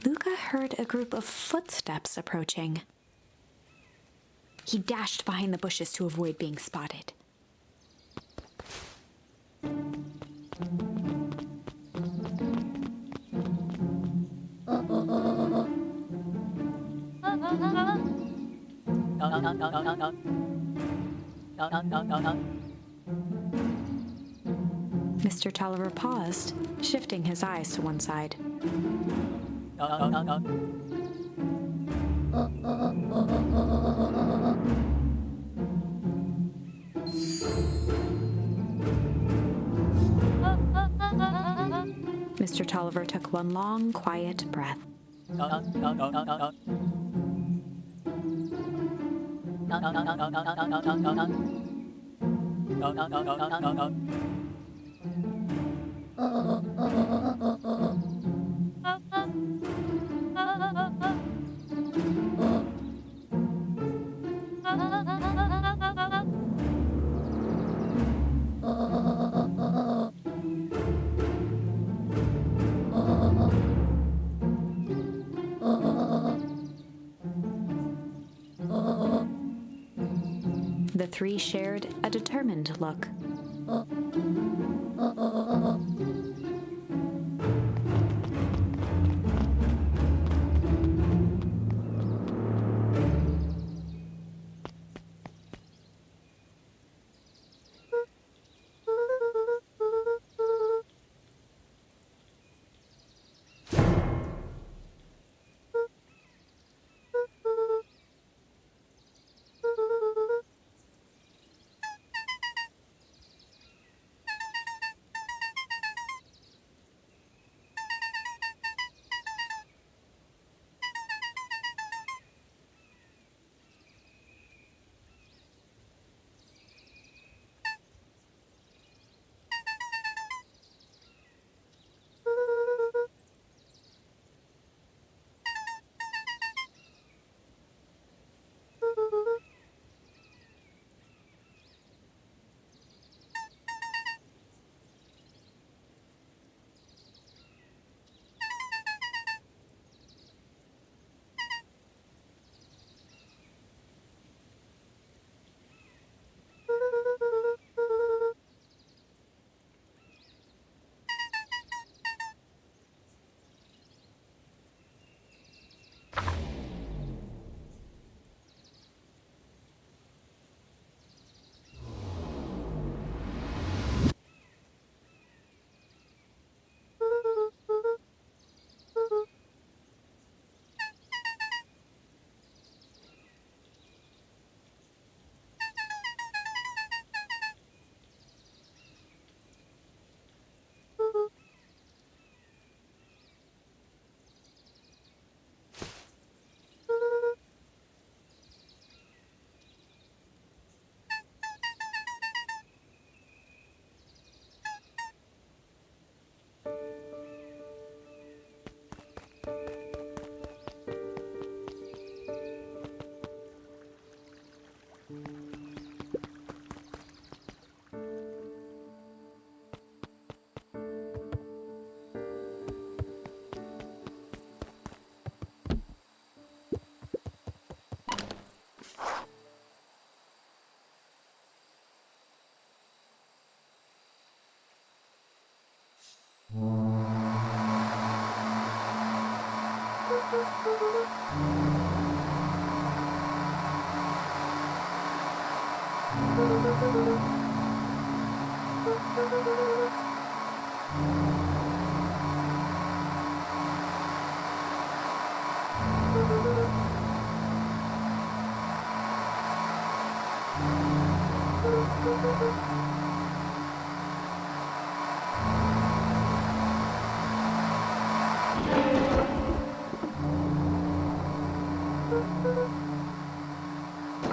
Luca heard a group of footsteps approaching. He dashed behind the bushes to avoid being spotted. Mr. Tolliver paused, shifting his eyes to one side. Mr. Tolliver took one long, quiet breath. The three shared a determined look.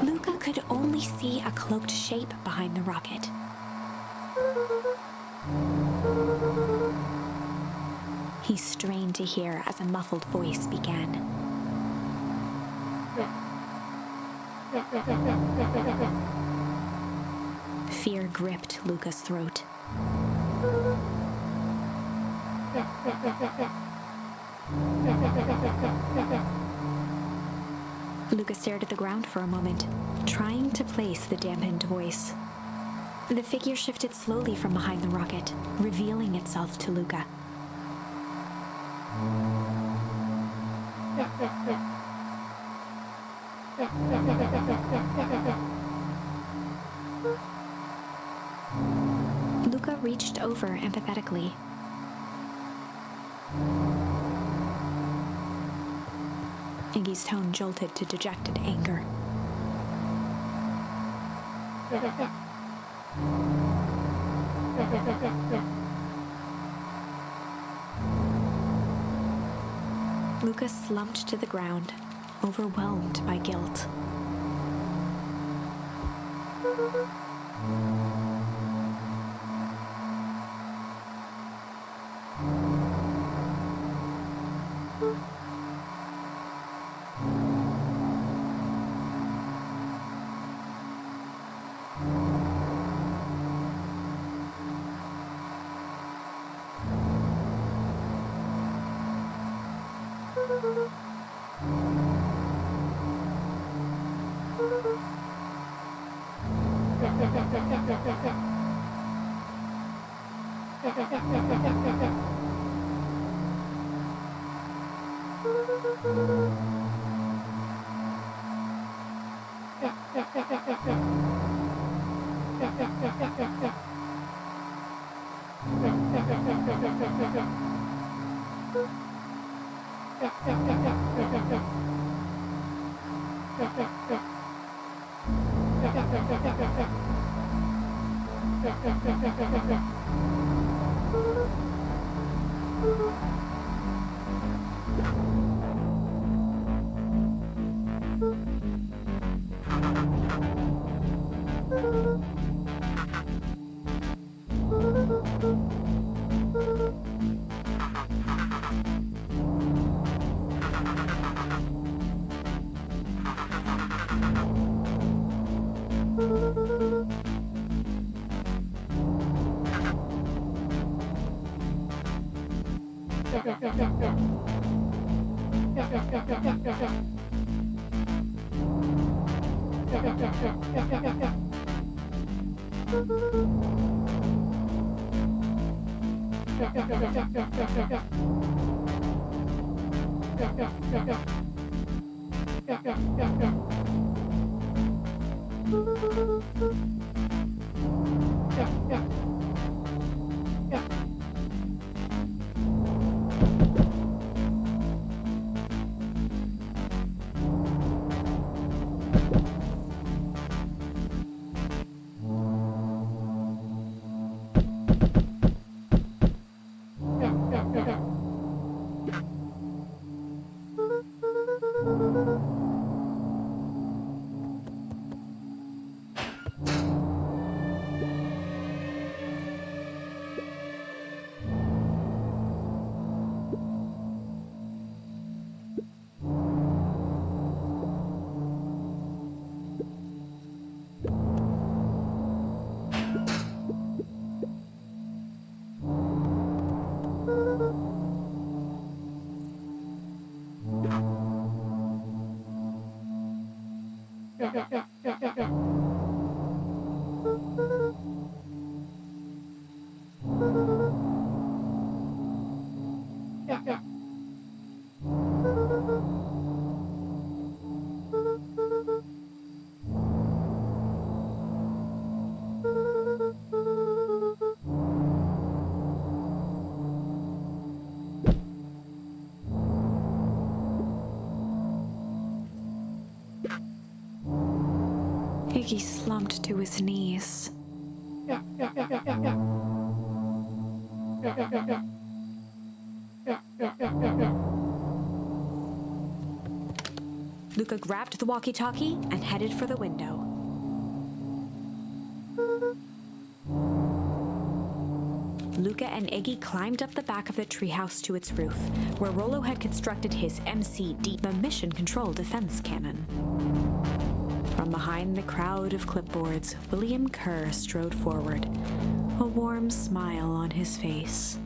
Luca could only see a cloaked shape behind the rocket. He strained to hear as a muffled voice began. Fear gripped Luca's throat. Luca stared at the ground for a moment, trying to place the dampened voice. The figure shifted slowly from behind the rocket, revealing itself to Luca. Luca reached over empathetically. Iggy's tone jolted to dejected anger. Luca slumped to the ground, overwhelmed by guilt. Iggy slumped to his knees. Luca grabbed the walkie-talkie and headed for the window. Luca and Iggy climbed up the back of the treehouse to its roof, where Rollo had constructed his MCD, the Mission Control Defense Cannon. From From behind the crowd of clipboards, William Kerr strode forward, a warm smile on his face.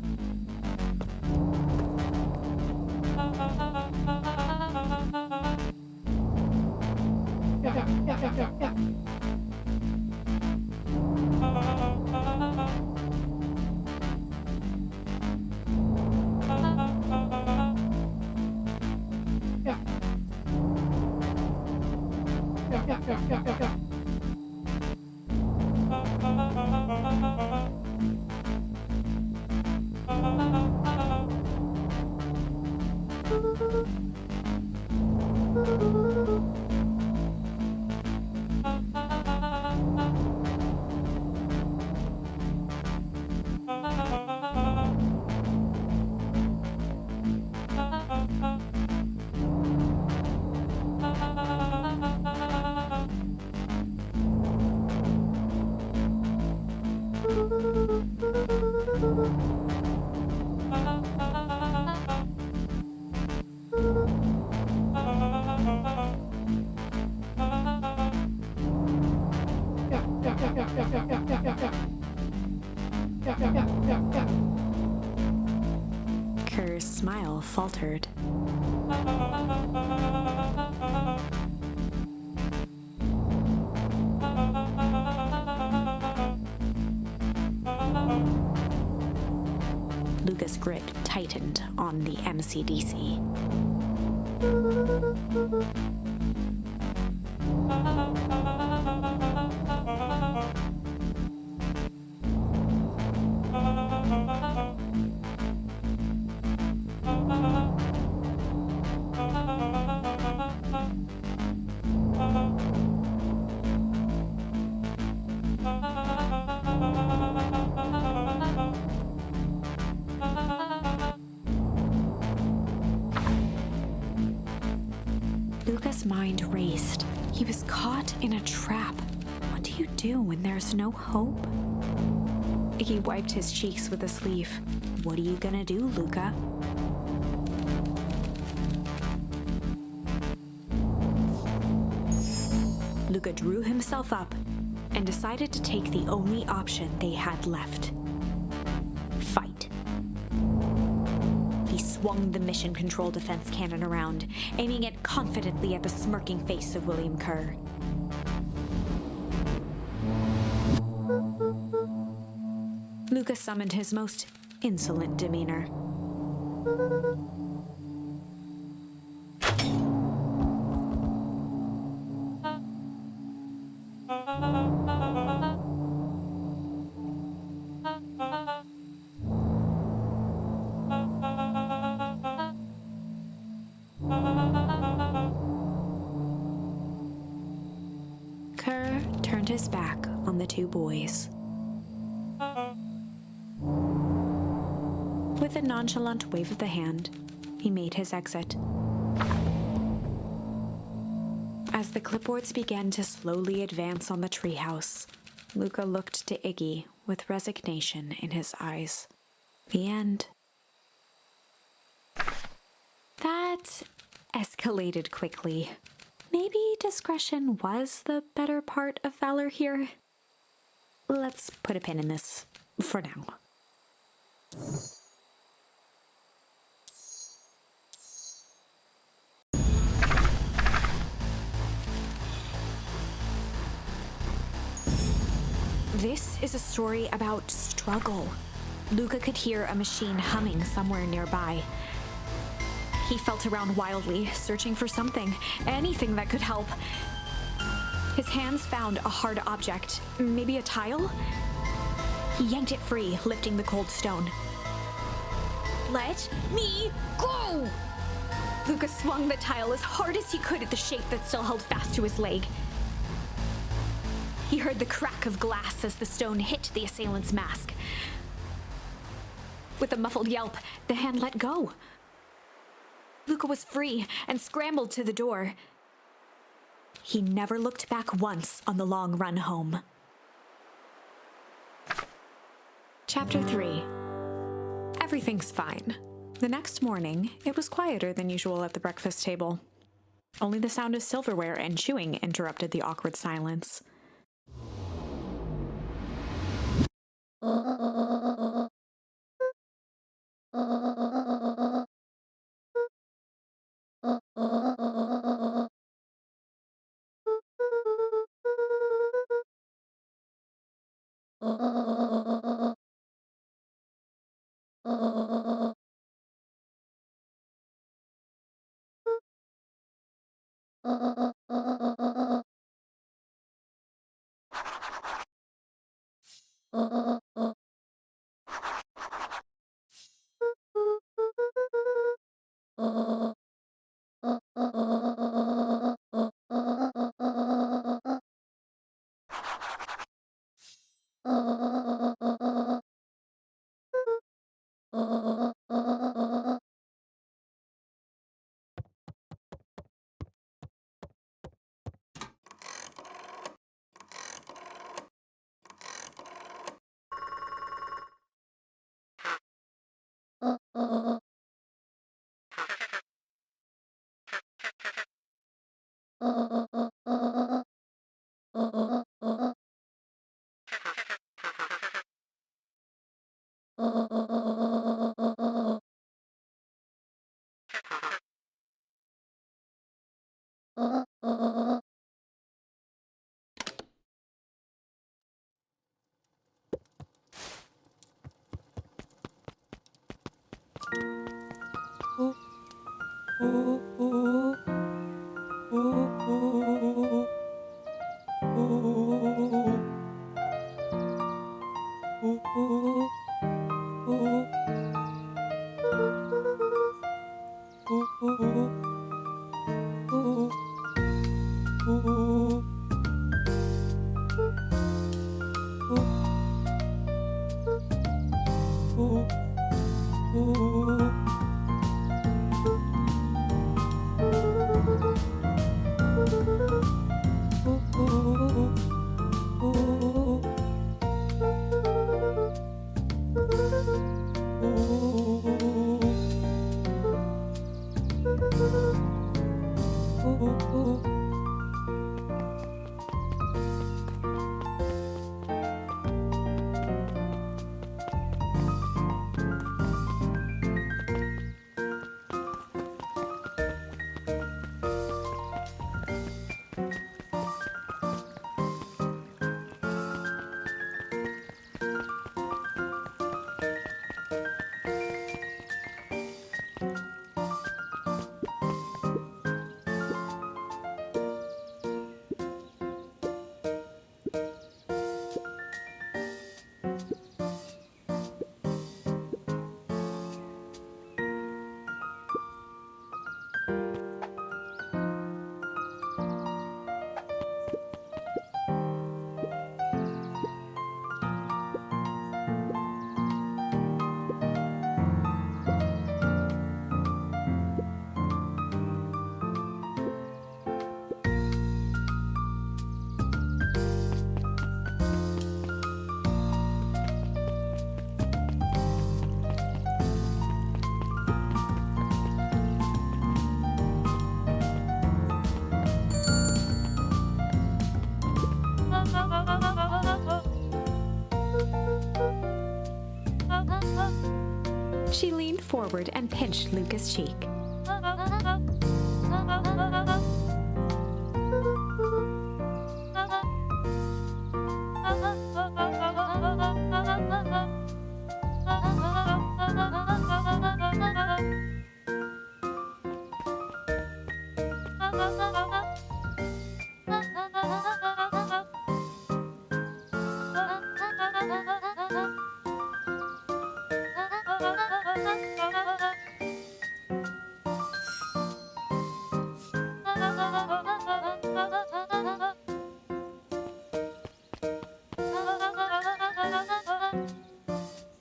Kerr's smile faltered. Luca's grip tightened on the MCDC. Luca's mind raced. He was caught in a trap. What do you do when there's no hope? He wiped his cheeks with a sleeve. What are you gonna do, Luca? Luca drew himself up and decided to take the only option they had left. Fight. He swung the mission control defense cannon around, aiming it confidently at the smirking face of William Kerr. Luca summoned his most insolent demeanor. Kerr turned his back on the two boys. With a nonchalant wave of the hand, he made his exit. As the clipboards began to slowly advance on the treehouse, Luca looked to Iggy with resignation in his eyes. The end. That escalated quickly. Maybe discretion was the better part of valor here. Let's put a pin in this for now. This is a story about struggle. Luca could hear a machine humming somewhere nearby. He felt around wildly, searching for something, anything that could help. His hands found a hard object, maybe a tile? He yanked it free, lifting the cold stone. Let me go! Luca swung the tile as hard as he could at the shape that still held fast to his leg. He heard the crack of glass as the stone hit the assailant's mask. With a muffled yelp, the hand let go. Luca was free and scrambled to the door. He never looked back once on the long run home. Chapter 3. Everything's fine. The next morning, it was quieter than usual at the breakfast table. Only the sound of silverware and chewing interrupted the awkward silence. She leaned forward and pinched Luca's cheek.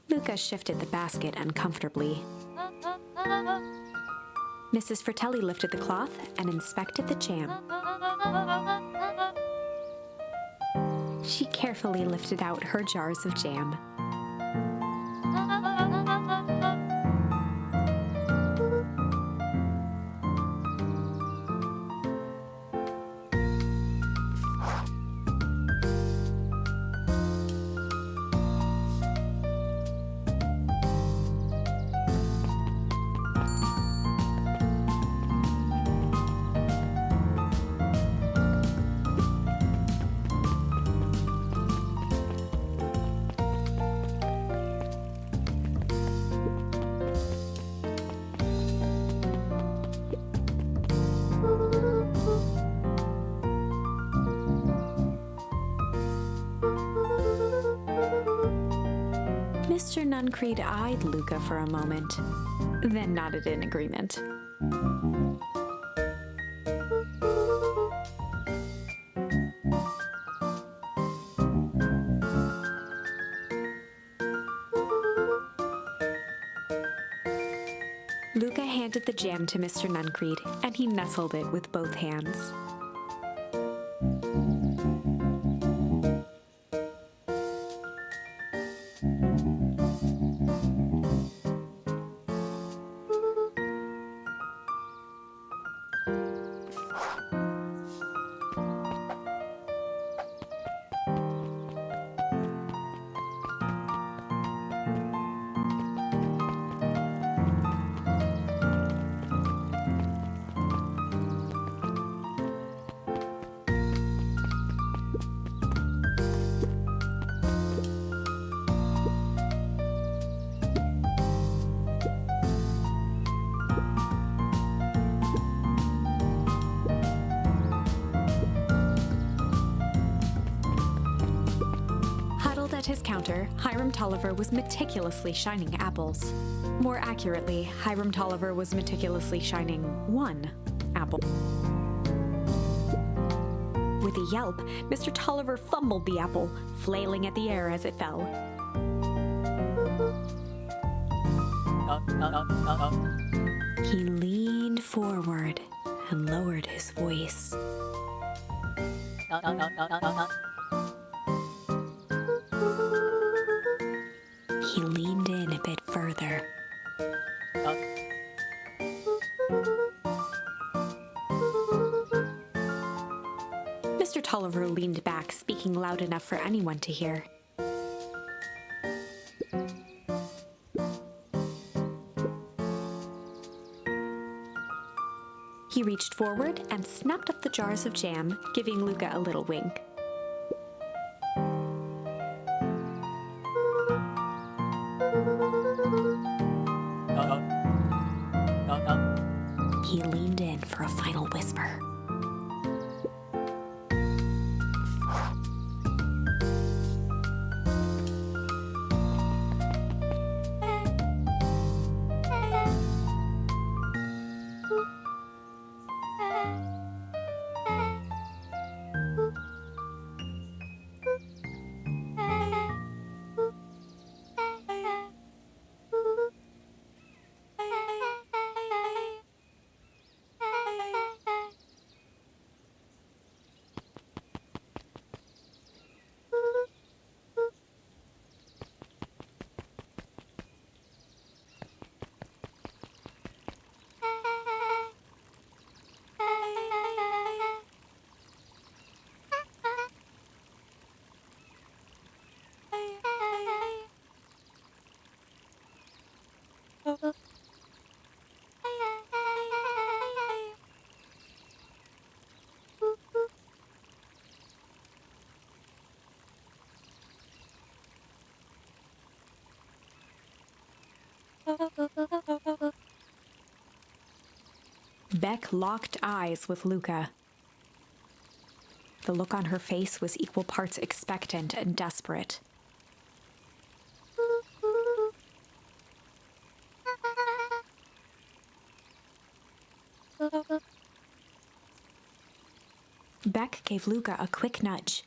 Luca shifted the basket uncomfortably. Mrs. Fratelli lifted the cloth and inspected the jam. She carefully lifted out her jars of jam. Mr. Nuncreed eyed Luca for a moment, then nodded in agreement. Luca handed the jam to Mr. Nuncreed, and he nestled it with both hands. At his counter, Hiram Tolliver was meticulously shining apples. More accurately, Hiram Tolliver was meticulously shining one apple. With a yelp, Mr. Tolliver fumbled the apple, flailing at the air as it fell. He leaned forward and lowered his voice. He leaned in a bit further. Mr. Tolliver leaned back, speaking loud enough for anyone to hear. He reached forward and snapped up the jars of jam, giving Luca a little wink. He leaned in for a final whisper. Beck locked eyes with Luca. The look on her face was equal parts expectant and desperate. Beck gave Luca a quick nudge.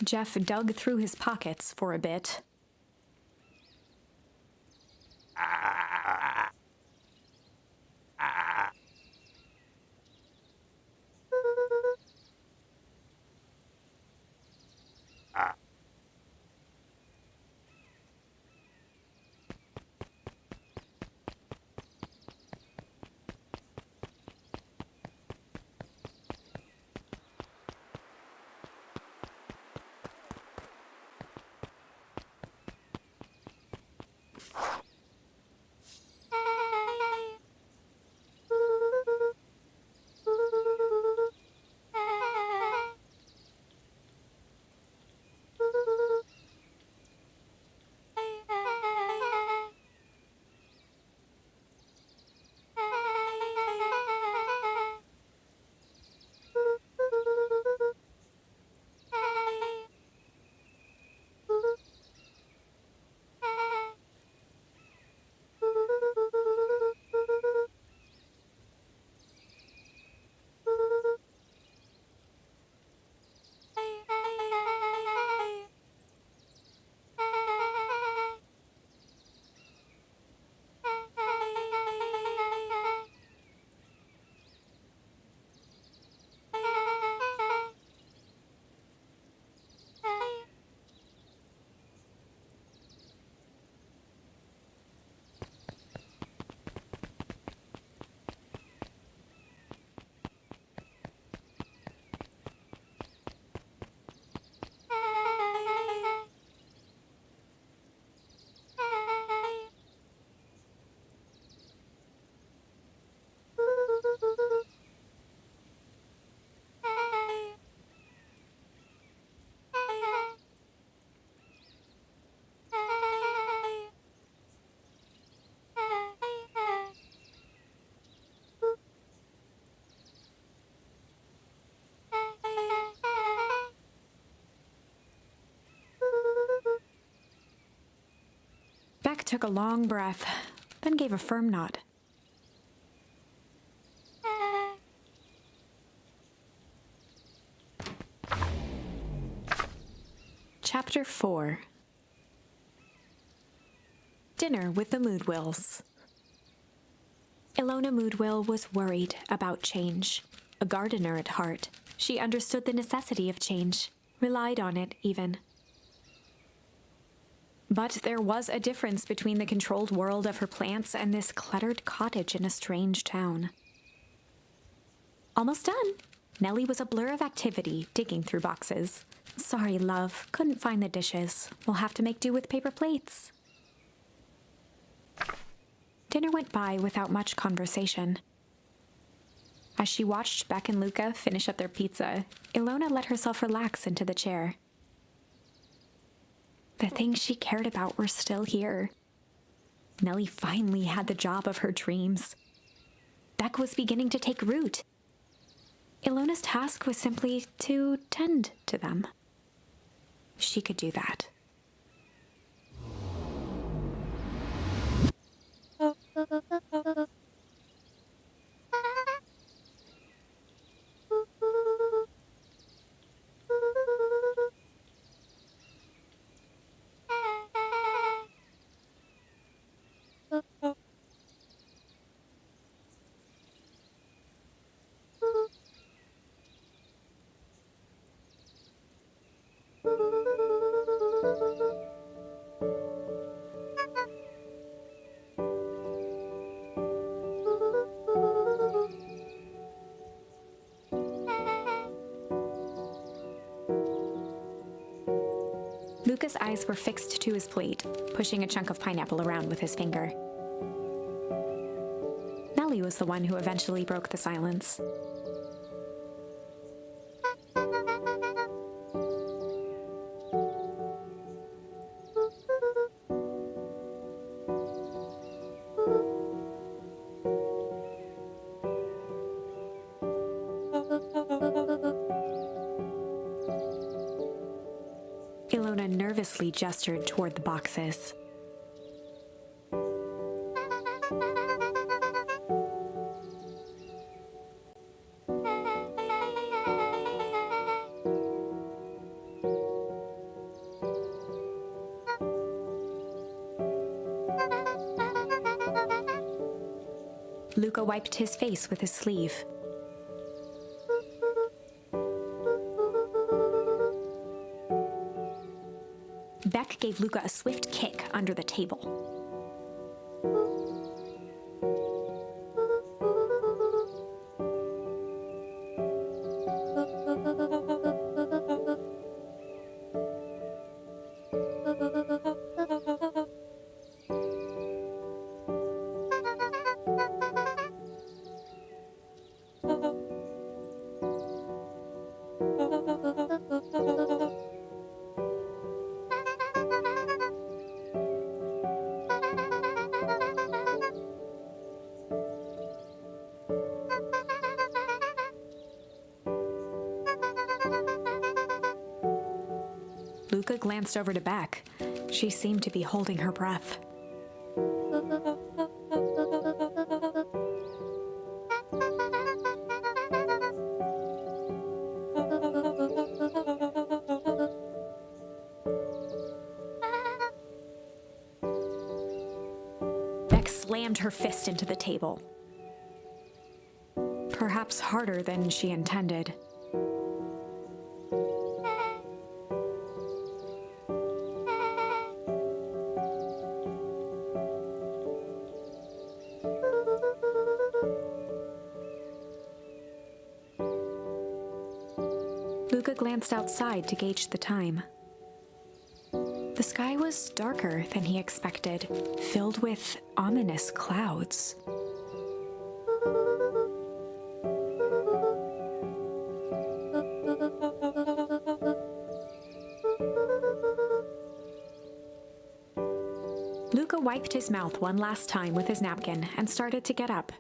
Jeff dug through his pockets for a bit. Beck took a long breath, then gave a firm nod. Chapter 4. Dinner with the Moodwills. Ilona Moodwill was worried about change. A gardener at heart, she understood the necessity of change, relied on it even. But there was a difference between the controlled world of her plants and this cluttered cottage in a strange town. Almost done. Nellie was a blur of activity, digging through boxes. Sorry, love, couldn't find the dishes. We'll have to make do with paper plates. Dinner went by without much conversation. As she watched Beck and Luca finish up their pizza, Ilona let herself relax into the chair. The things she cared about were still here. Nellie finally had the job of her dreams. Beck was beginning to take root. Ilona's task was simply to tend to them. She could do that. Luca's eyes were fixed to his plate, pushing a chunk of pineapple around with his finger. Nellie was the one who eventually broke the silence. Ilona nervously gestured toward the boxes. Luca wiped his face with his sleeve. Beck gave Luca a swift kick under the table. Luca glanced over to Beck. She seemed to be holding her breath. Beck slammed her fist into the table. Perhaps harder than she intended. Luca glanced outside to gauge the time. The sky was darker than he expected, filled with ominous clouds. Luca wiped his mouth one last time with his napkin and started to get up.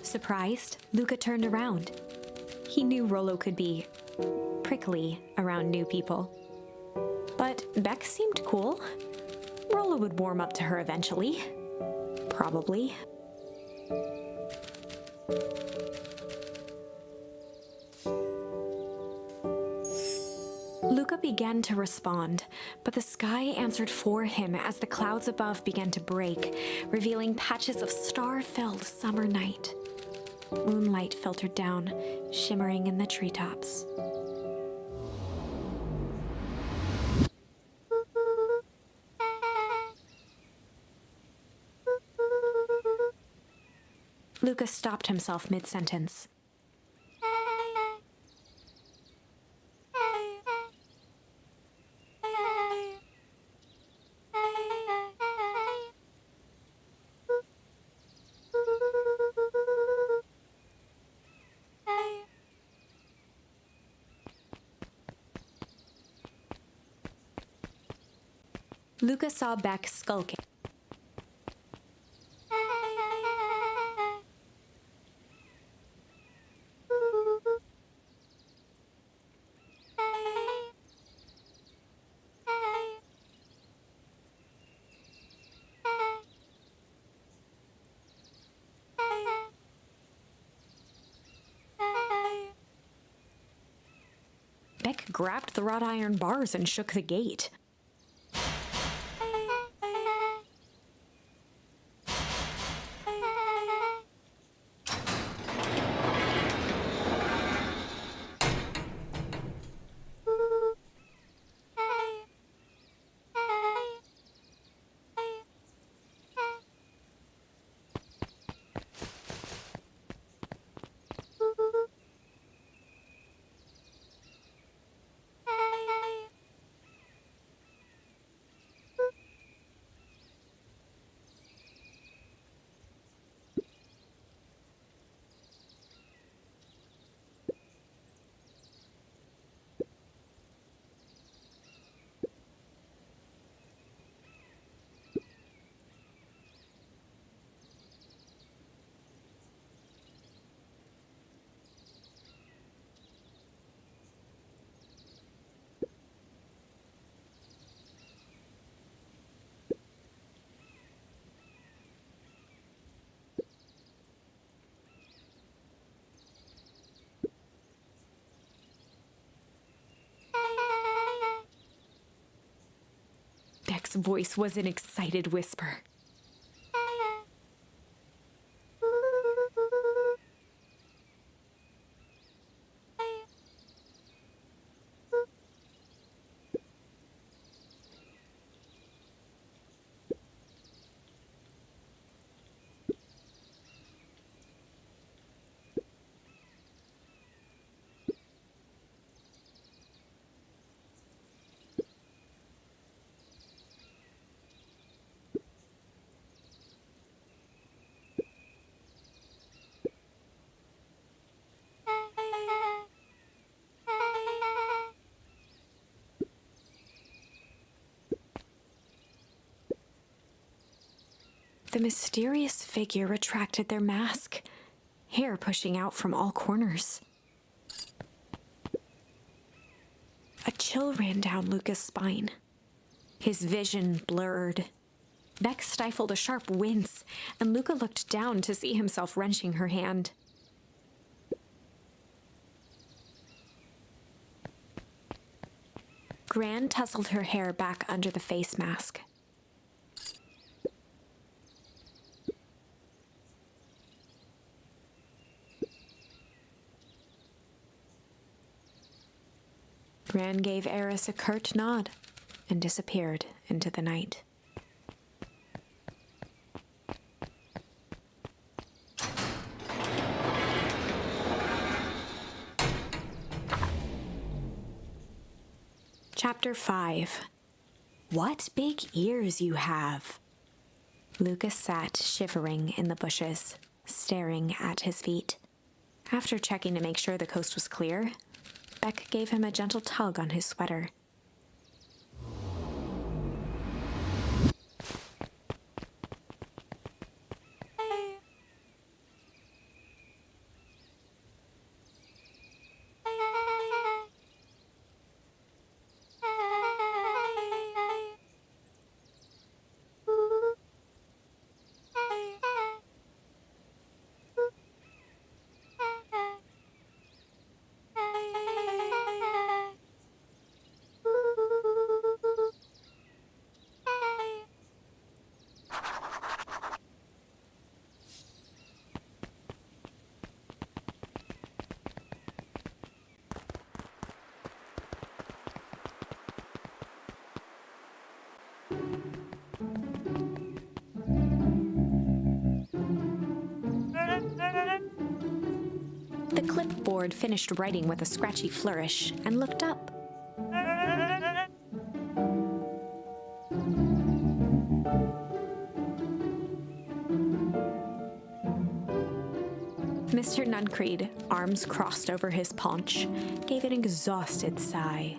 Surprised, Luca turned around. He knew Rollo could be prickly around new people. But Beck seemed cool. Rollo would warm up to her eventually. Probably. Luca began to respond, but the sky answered for him as the clouds above began to break, revealing patches of star-filled summer night. Moonlight filtered down, shimmering in the treetops. Luca stopped himself mid-sentence. Luca saw Beck skulking. Beck grabbed the wrought iron bars and shook the gate. Luca's voice was an excited whisper. The mysterious figure retracted their mask, hair pushing out from all corners. A chill ran down Luca's spine. His vision blurred. Beck stifled a sharp wince, and Luca looked down to see himself wrenching her hand. Gran tousled her hair back under the face mask. Gran gave Eris a curt nod and disappeared into the night. Chapter 5. What big ears you have! Lucas sat shivering in the bushes, staring at his feet. After checking to make sure the coast was clear, Beck gave him a gentle tug on his sweater. The clipboard finished writing with a scratchy flourish and looked up. Mr. Nuncreed, arms crossed over his paunch, gave an exhausted sigh.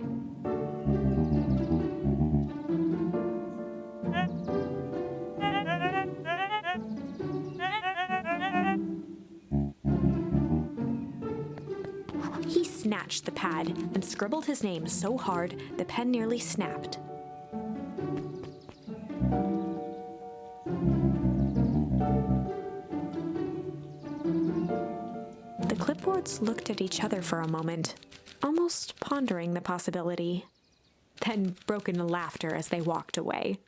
He snatched the pad and scribbled his name so hard the pen nearly snapped. The clipboards looked at each other for a moment, almost pondering the possibility, then broke into laughter as they walked away.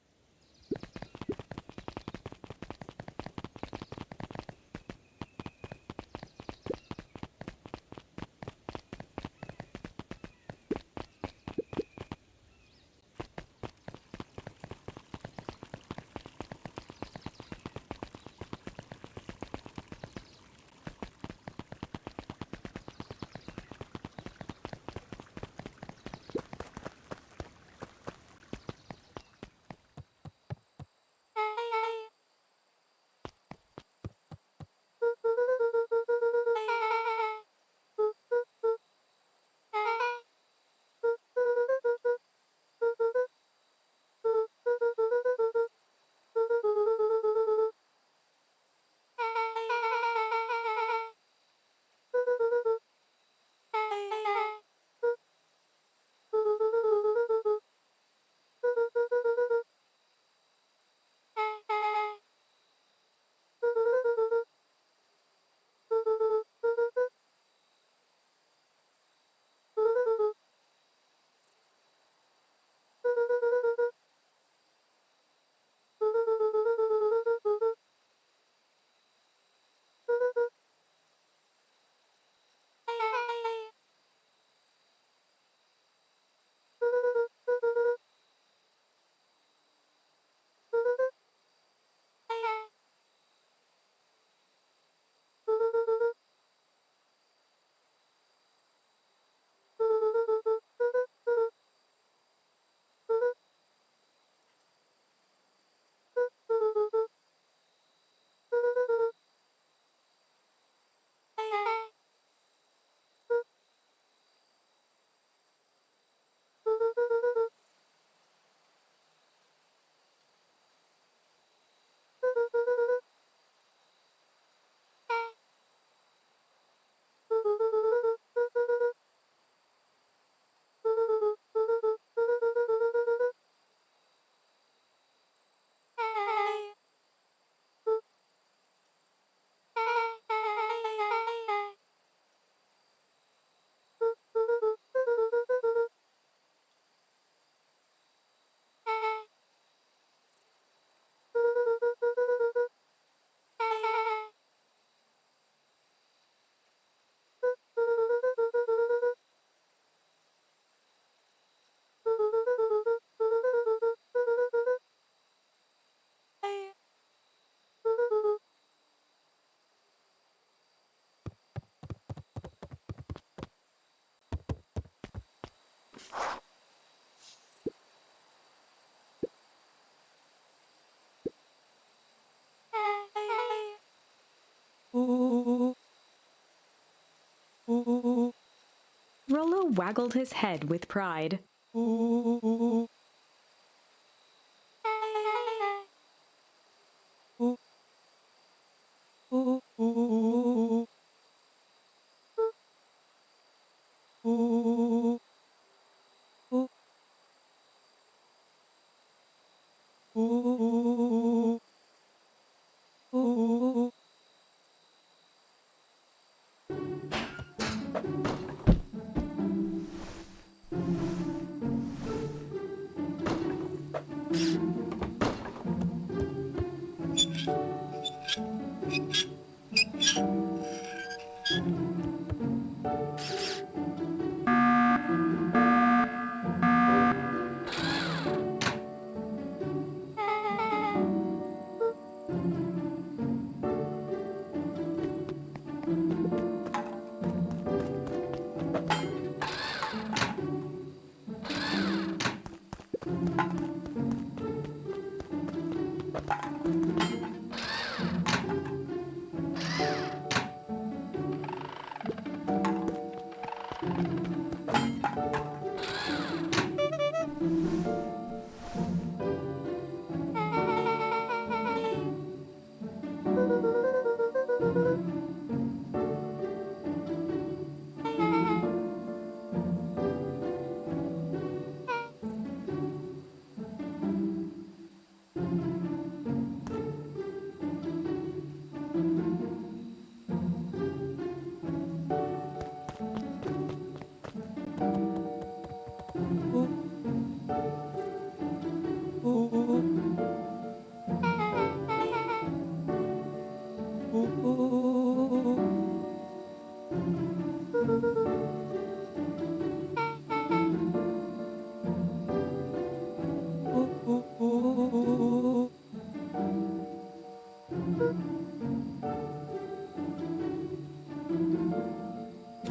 Rollo waggled his head with pride.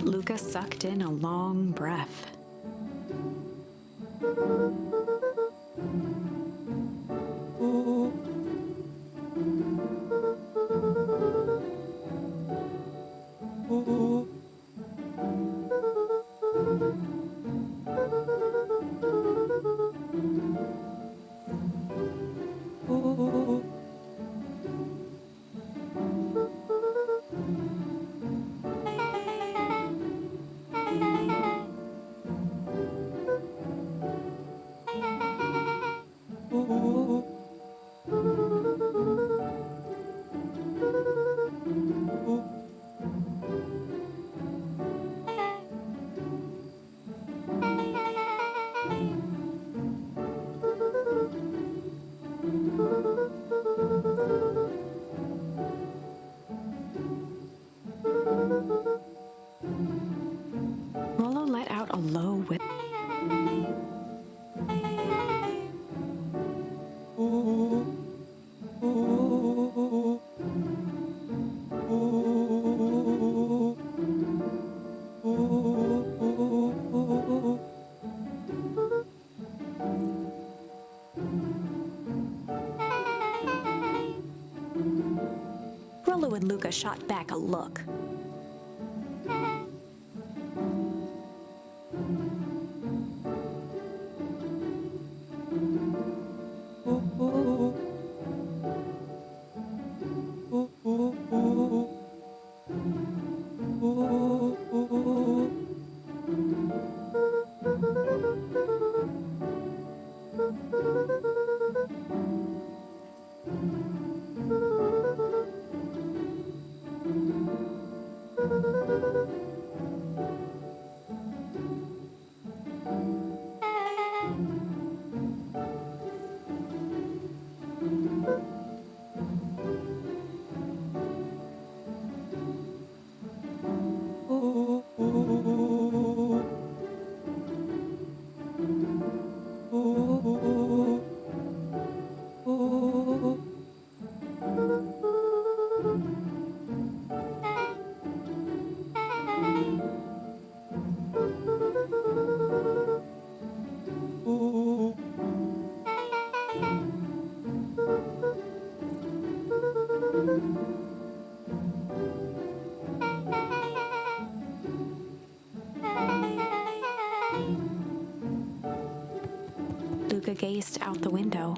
Luca sucked in a long breath. Rollo let out a low whistle. Rollo and Luca shot back a look. Luca gazed out the window.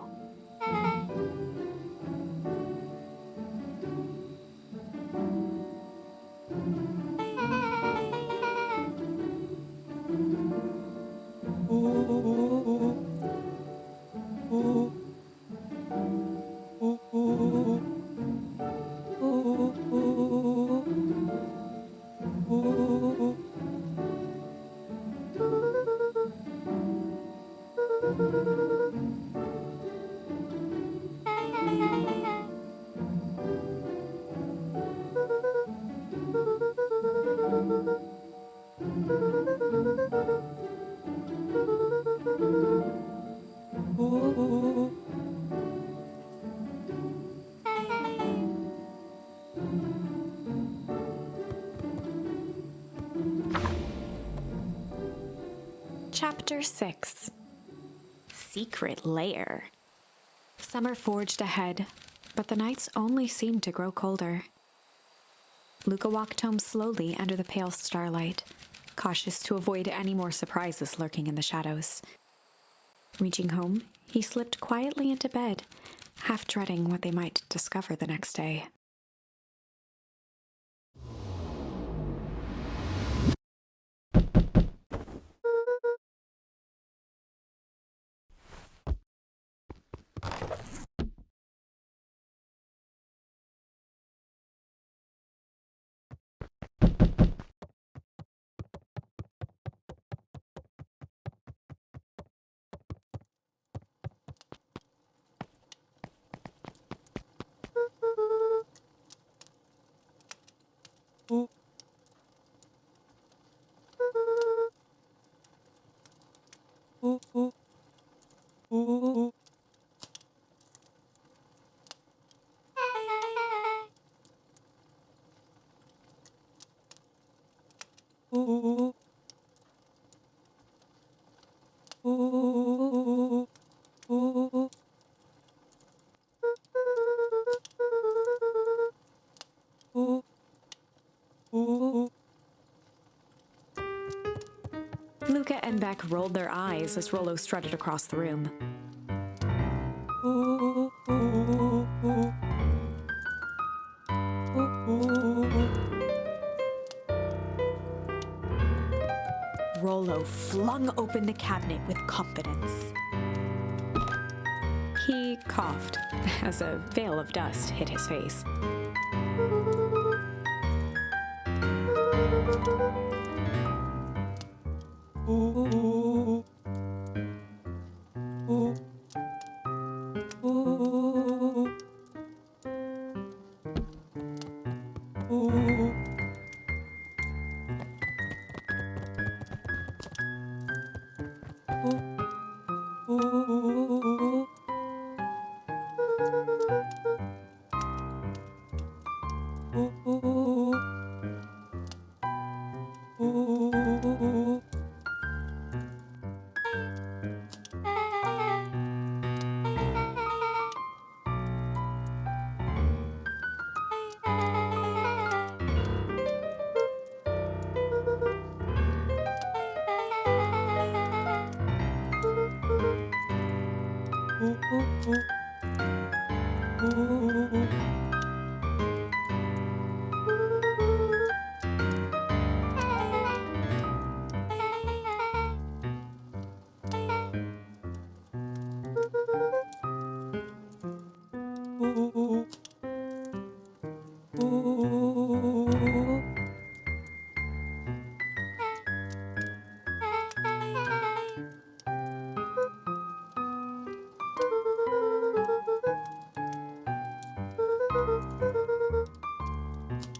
Chapter 6. Secret Lair. Summer forged ahead, but the nights only seemed to grow colder. Luca walked home slowly under the pale starlight, cautious to avoid any more surprises lurking in the shadows. Reaching home, he slipped quietly into bed, half dreading what they might discover the next day. Luca and Beck rolled their eyes as Rollo strutted across the room. Rollo flung open the cabinet with confidence. He coughed as a veil of dust hit his face.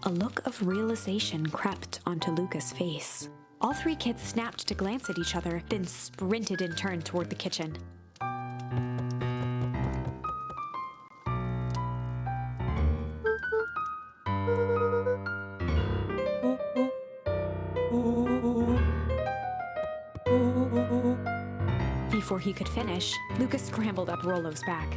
A look of realization crept onto Luca's face. All three kids snapped to glance at each other, then sprinted in turn toward the kitchen. Before he could finish, Luca scrambled up Rollo's back.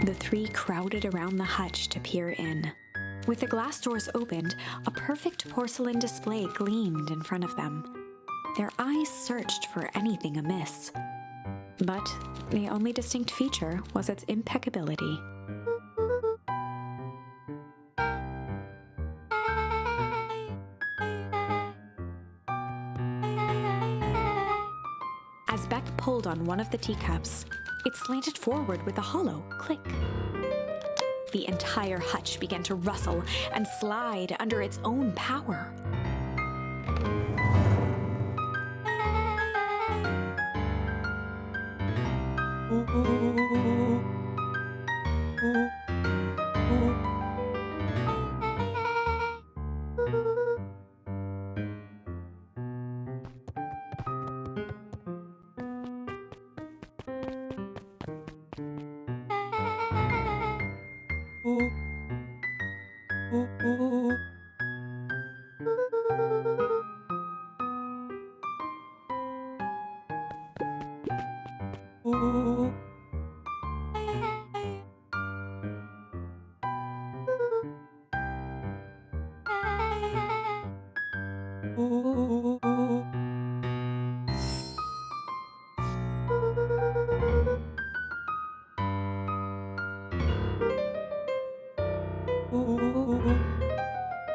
The three crowded around the hutch to peer in. With the glass doors opened, a perfect porcelain display gleamed in front of them. Their eyes searched for anything amiss. But the only distinct feature was its impeccability. As Beck pulled on one of the teacups, it slanted forward with a hollow click. The entire hutch began to rustle and slide under its own power.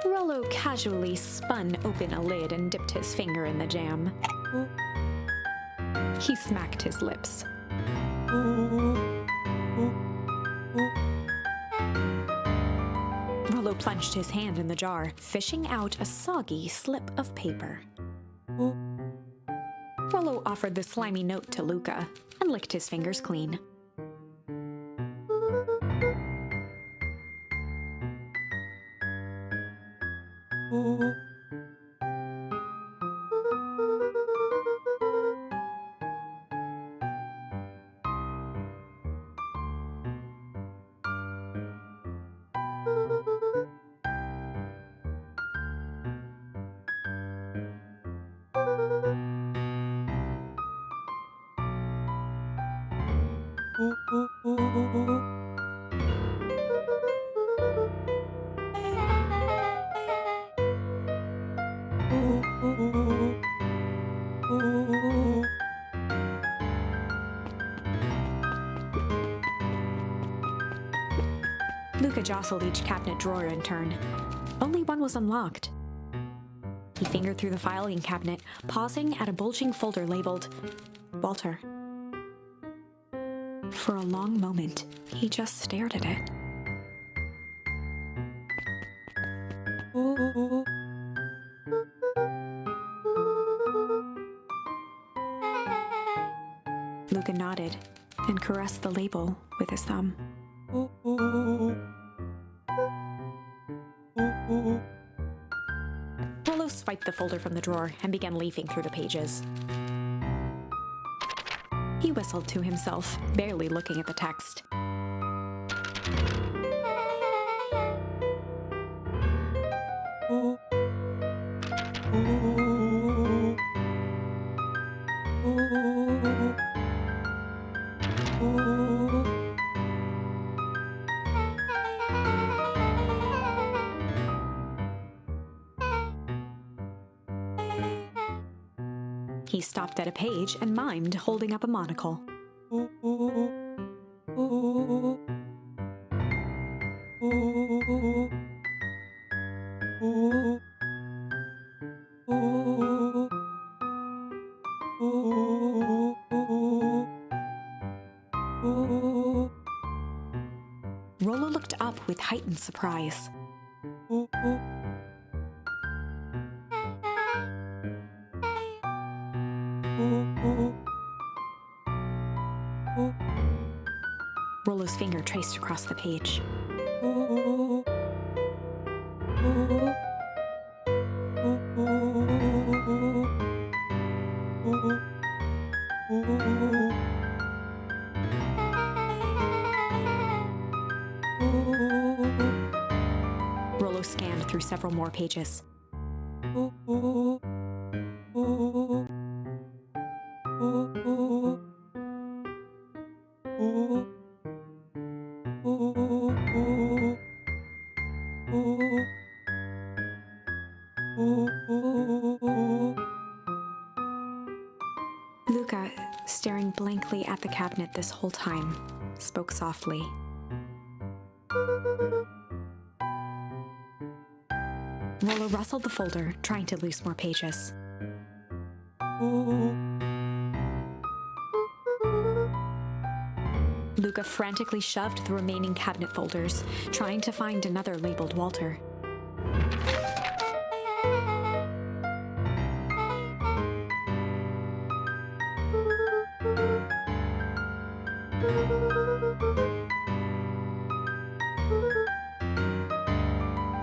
Rollo casually spun open a lid and dipped his finger in the jam. He smacked his lips. Rollo plunged his hand in the jar, fishing out a soggy slip of paper. Rollo offered the slimy note to Luca and licked his fingers clean. Luca jostled each cabinet drawer in turn. Only one was unlocked. He fingered through the filing cabinet, pausing at a bulging folder labeled Walter. For a long moment, he just stared at it. Luca nodded and caressed the label with his thumb. Rollo swiped the folder from the drawer and began leafing through the pages. He whistled to himself, barely looking at the text. He stopped at a page and mimed, holding up a monocle. Rollo looked up with heightened surprise. Rollo's finger traced across the page. Rollo scanned through several more pages. at the cabinet this whole time, spoke softly. Rollo rustled the folder, trying to loose more pages. Luca frantically shoved the remaining cabinet folders, trying to find another labeled Walter.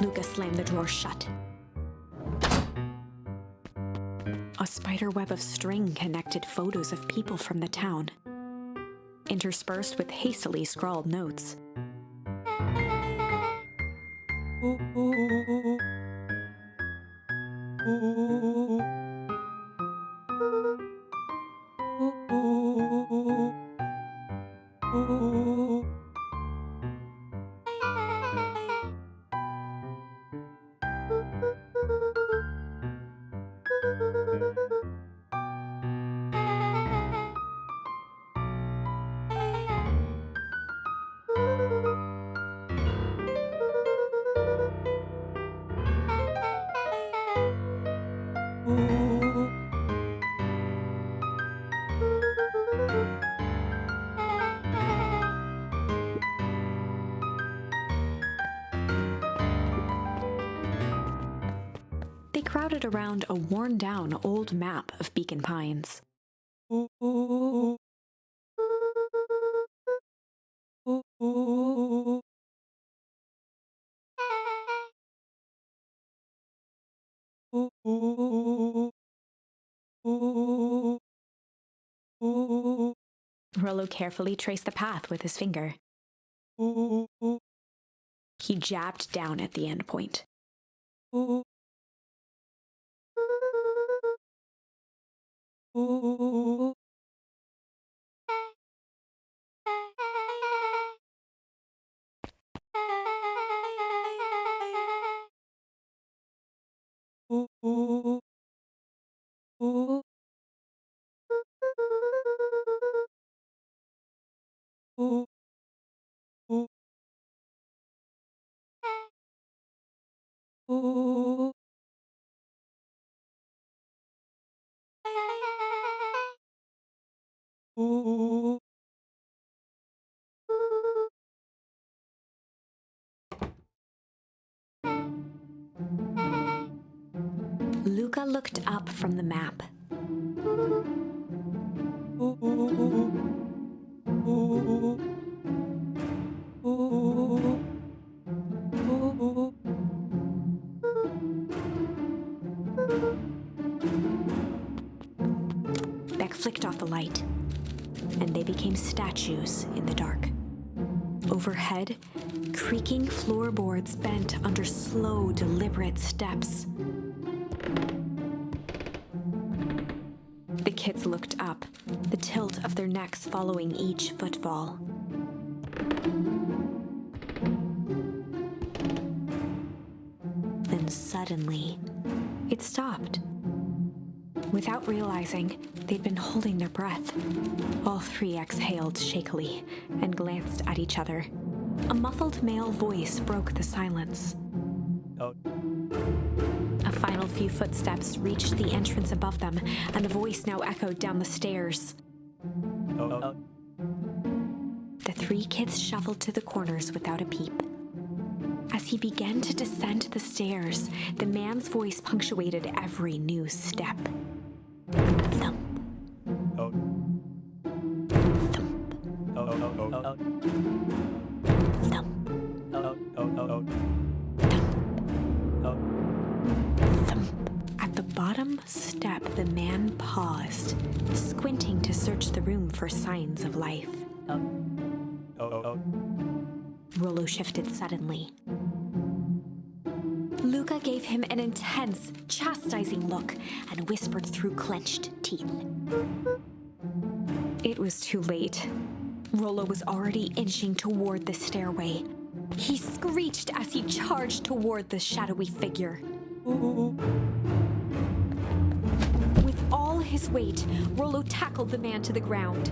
Luca slammed the drawer shut. A spider web of string connected photos of people from the town, interspersed with hastily scrawled notes. They crowded around a worn-down old map of Beacon Pines. Rollo carefully traced the path with his finger. He jabbed down at the end point. Luca looked up from the map. Beck flicked off the light, and they became statues in the dark. Overhead, creaking floorboards bent under slow, deliberate steps. The kids looked up, the tilt of their necks following each footfall. Then suddenly, it stopped. Without realizing, they'd been holding their breath. All three exhaled shakily and glanced at each other. A muffled male voice broke the silence. Oh. A final few footsteps reached the entrance above them, and the voice now echoed down the stairs. Oh. The three kids shuffled to the corners without a peep. As he began to descend the stairs, the man's voice punctuated every new step. Thump. Oh. Thump. Oh. Thump. Oh. Thump. At the bottom step, the man paused, squinting to search the room for signs of life. Oh. Rollo shifted suddenly. Luca gave him an intense, chastising look and whispered through clenched teeth. It was too late. Rollo was already inching toward the stairway. He screeched as he charged toward the shadowy figure. With all his weight, Rollo tackled the man to the ground.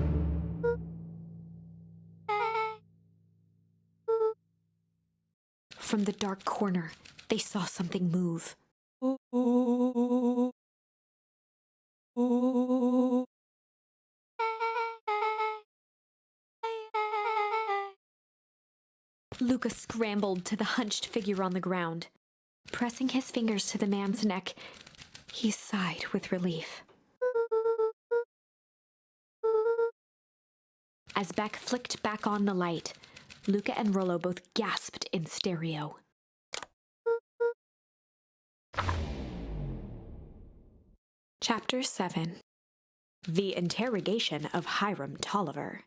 from the dark corner, they saw something move. Luca scrambled to the hunched figure on the ground. Pressing his fingers to the man's neck, he sighed with relief. As Beck flicked back on the light, Luca and Rollo both gasped in stereo. Chapter 7. The Interrogation of Hiram Tolliver.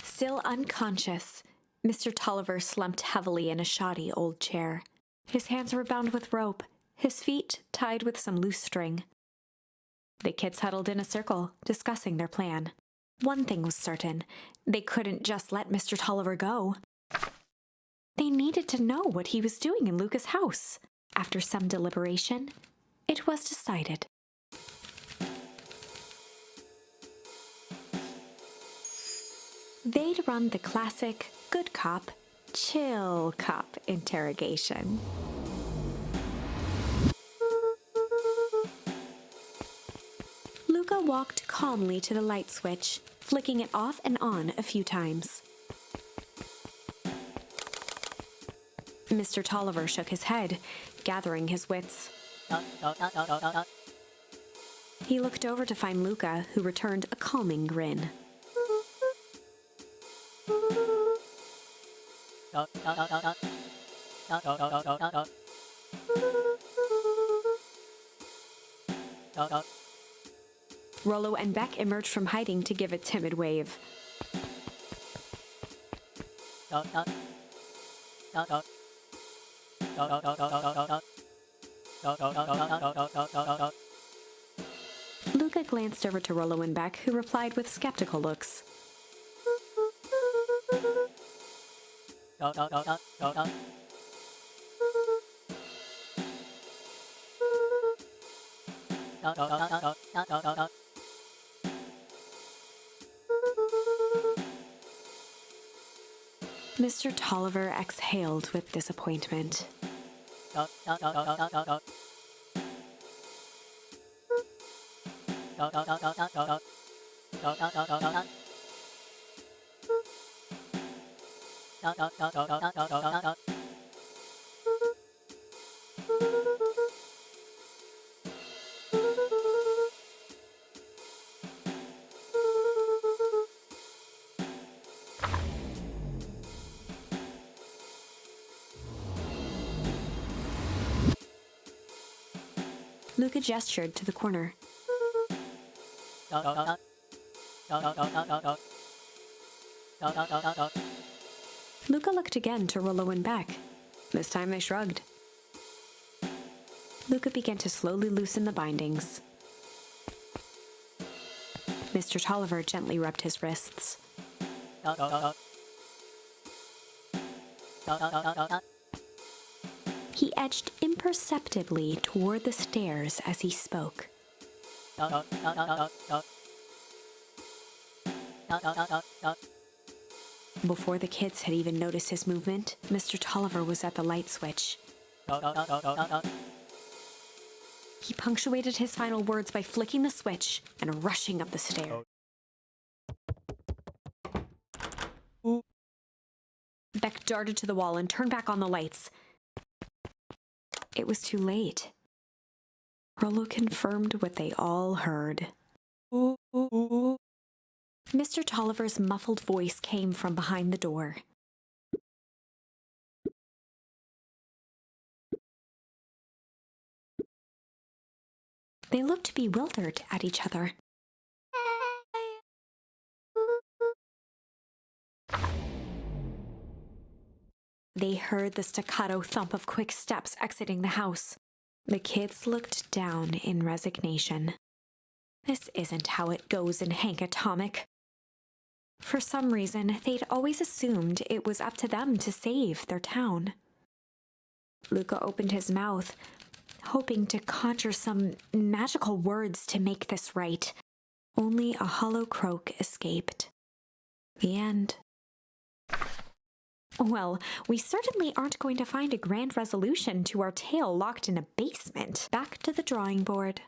Still unconscious, Mr. Tolliver slumped heavily in a shoddy old chair. His hands were bound with rope, his feet tied with some loose string. The kids huddled in a circle, discussing their plan. One thing was certain, they couldn't just let Mr. Tolliver go. They needed to know what he was doing in Luca's house. After some deliberation, it was decided. They'd run the classic good cop, chill cop interrogation. Luca walked calmly to the light switch, flicking it off and on a few times. Mr. Tolliver shook his head, gathering his wits. He looked over to find Luca, who returned a calming grin. Rollo and Beck emerged from hiding to give a timid wave. Luca glanced over to Rollo and Beck, who replied with skeptical looks. Mr. Tolliver exhaled with disappointment. Luca gestured to the corner. Luca looked again to Rollo and Beck. This time they shrugged. Luca began to slowly loosen the bindings. Mr. Tolliver gently rubbed his wrists. He edged imperceptibly toward the stairs as he spoke. Before the kids had even noticed his movement, Mr. Tolliver was at the light switch. He punctuated his final words by flicking the switch and rushing up the stair. Beck darted to the wall and turned back on the lights. It was too late. Rollo confirmed what they all heard. Mr. Tolliver's muffled voice came from behind the door. They looked bewildered at each other. They heard the staccato thump of quick steps exiting the house. The kids looked down in resignation. This isn't how it goes in Hank Atomic. For some reason, they'd always assumed it was up to them to save their town. Luca opened his mouth, hoping to conjure some magical words to make this right. Only a hollow croak escaped. The end. Well, we certainly aren't going to find a grand resolution to our tale locked in a basement. Back to the drawing board.